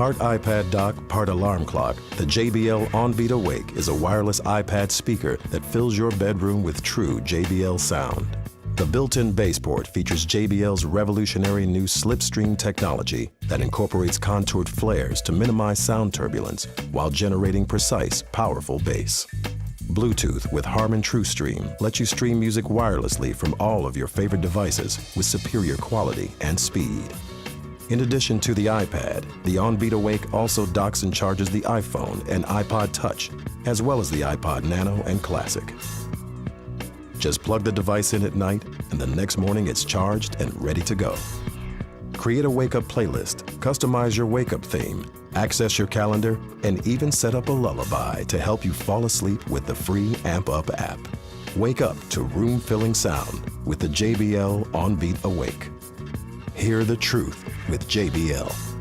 Part iPad dock, part alarm clock, the JBL OnBeat aWake is a wireless iPad speaker that fills your bedroom with true JBL sound. The built-in bass port features JBL's revolutionary new slipstream technology that incorporates contoured flares to minimize sound turbulence while generating precise, powerful bass. Bluetooth with Harman TrueStream lets you stream music wirelessly from all of your favorite devices with superior quality and speed. In addition to the iPad, the OnBeat aWake also docks and charges the iPhone and iPod Touch, as well as the iPod Nano and Classic. Just plug the device in at night, and the next morning it's charged and ready to go. Create a wake-up playlist, customize your wake-up theme, access your calendar, and even set up a lullaby to help you fall asleep with the free Amp Up app. Wake up to room-filling sound with the JBL OnBeat aWake. Hear the truth with JBL.